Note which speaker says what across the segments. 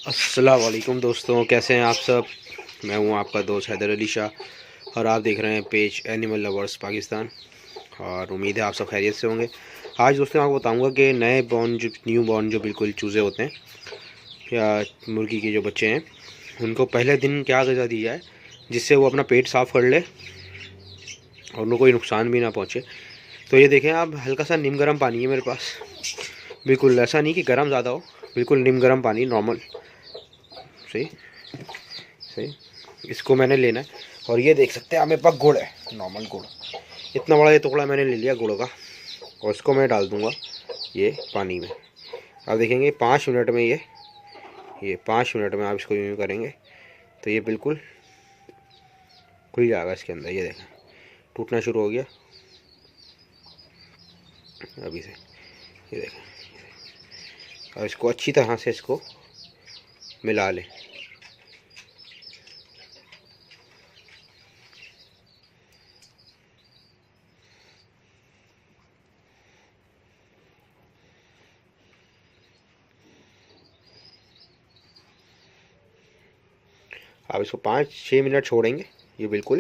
Speaker 1: अस्सलाम वालेकुम दोस्तों, कैसे हैं आप सब। मैं हूं आपका दोस्त हैदर अली शाह और आप देख रहे हैं पेज एनिमल लवर्स पाकिस्तान। और उम्मीद है आप सब खैरियत से होंगे। आज दोस्तों आपको बताऊंगा कि नए बॉर्न जो न्यू बॉर्न जो बिल्कुल चूज़े होते हैं या मुर्गी के जो बच्चे हैं, उनको पहले दिन क्या ग़िज़ा दी जाए जिससे वो अपना पेट साफ़ कर ले और उनको कोई नुकसान भी ना पहुँचे। तो ये देखें आप, हल्का सा नीम गर्म पानी है मेरे पास। बिल्कुल ऐसा नहीं कि गर्म ज़्यादा हो, बिल्कुल नीम गर्म पानी नॉर्मल। सही सही, इसको मैंने लेना है। और ये देख सकते हैं आप, मेरे पास गुड़ है, नॉर्मल गुड़। इतना बड़ा ये टुकड़ा मैंने ले लिया गुड़ का और इसको मैं डाल दूंगा ये पानी में। आप देखेंगे 5 मिनट में ये 5 मिनट में आप इसको यूँ करेंगे तो ये बिल्कुल खुल जाएगा इसके अंदर। ये देखें टूटना शुरू हो गया अभी से। ये देखें, और इसको अच्छी तरह से इसको मिला लें। आप इसको 5-6 मिनट छोड़ेंगे, ये बिल्कुल,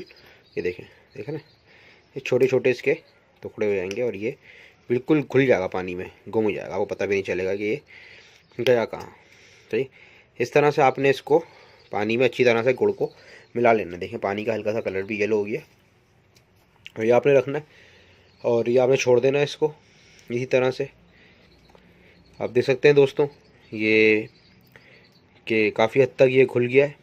Speaker 1: ये देखें देखें ना, ये छोटे छोटे इसके टुकड़े हो जाएंगे और ये बिल्कुल घुल जाएगा, पानी में गुम हो जाएगा, आपको पता भी नहीं चलेगा कि ये गया कहाँ। सही, इस तरह से आपने इसको पानी में अच्छी तरह से गुड़ को मिला लेना। देखें पानी का हल्का सा कलर भी येलो हो गया और ये आपने रखना है और ये आपने छोड़ देना है इसको इसी तरह से। आप देख सकते हैं दोस्तों ये कि काफ़ी हद तक ये घुल गया है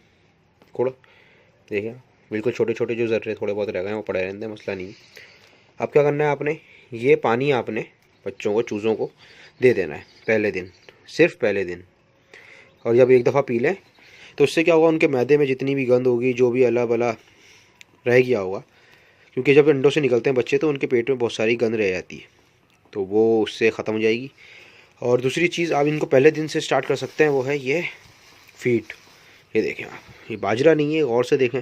Speaker 1: गुड़। देखिए बिल्कुल छोटे छोटे जो ज़र्रे थोड़े बहुत रह गए हैं वो पड़े रहते हैं, मसला नहीं है। अब क्या करना है आपने, ये पानी आपने बच्चों को, चूज़ों को दे देना है पहले दिन, सिर्फ पहले दिन। और जब एक दफ़ा पी लें तो उससे क्या होगा, उनके मैदे में जितनी भी गंद होगी, जो भी अला बला रह गया होगा, क्योंकि जब अंडों से निकलते हैं बच्चे तो उनके पेट में बहुत सारी गंद रह जाती है, तो वो उससे ख़त्म हो जाएगी। और दूसरी चीज़ आप इनको पहले दिन से स्टार्ट कर सकते हैं, वो है ये फीड। ये देखें आप, ये बाजरा नहीं है, गौर से देखें,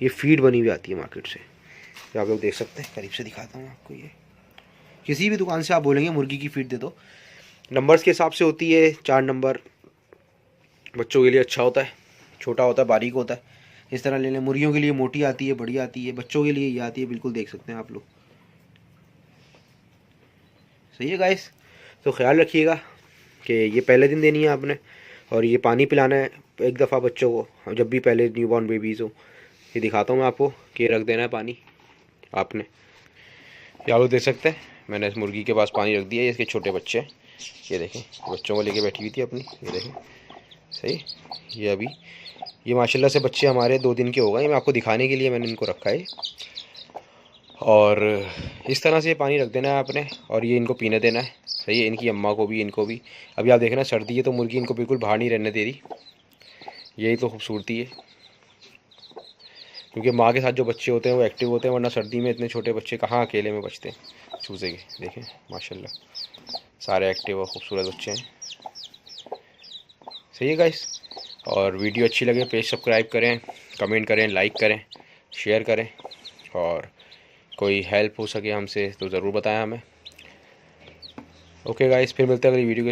Speaker 1: ये फीड बनी हुई आती है मार्केट से, ये आप लोग देख सकते हैं। करीब से दिखाता हूँ आपको। ये किसी भी दुकान से आप बोलेंगे मुर्गी की फीड दे दो, नंबर्स के हिसाब से होती है। 4 नंबर बच्चों के लिए अच्छा होता है, छोटा होता है, बारीक होता है। इस तरह ले लें। मुर्गियों के लिए मोटी आती है, बड़ी आती है, बच्चों के लिए ये आती है, बिल्कुल देख सकते हैं आप लोग। सही है गाइस, तो ख्याल रखिएगा कि ये पहले दिन देनी है आपने और ये पानी पिलाना है एक दफ़ा बच्चों को जब भी पहले न्यूबॉर्न बेबीज़ हो। ये दिखाता हूँ मैं आपको कि रख देना है पानी आपने। ये आप लोग देख सकते हैं, मैंने इस मुर्गी के पास पानी रख दिया है। इसके छोटे बच्चे हैं, ये देखें, बच्चों को लेके बैठी हुई थी अपनी, ये देखें। सही, ये अभी ये माशाल्लाह से बच्चे हमारे 2 दिन के हो गए। मैं आपको दिखाने के लिए मैंने इनको रखा है। और इस तरह से पानी रख देना है आपने और ये इनको पीने देना है। सही है, इनकी अम्मा को भी, इनको भी। अभी आप देख ना, सर्दी है तो मुर्गी इनको बिल्कुल बाहर नहीं रहने दे रही। यही तो खूबसूरती है, क्योंकि माँ के साथ जो बच्चे होते हैं वो एक्टिव होते हैं, वरना सर्दी में इतने छोटे बच्चे कहाँ अकेले में बचते हैं चूज़े के। देखें माशाल्लाह सारे एक्टिव और ख़ूबसूरत बच्चे हैं। सही है गाइस, और वीडियो अच्छी लगे पेज सब्सक्राइब करें, कमेंट करें, लाइक करें, शेयर करें। और कोई हेल्प हो सके हमसे तो ज़रूर बताएं हमें। ओके गाइस, फिर मिलते हैं अगली वीडियो के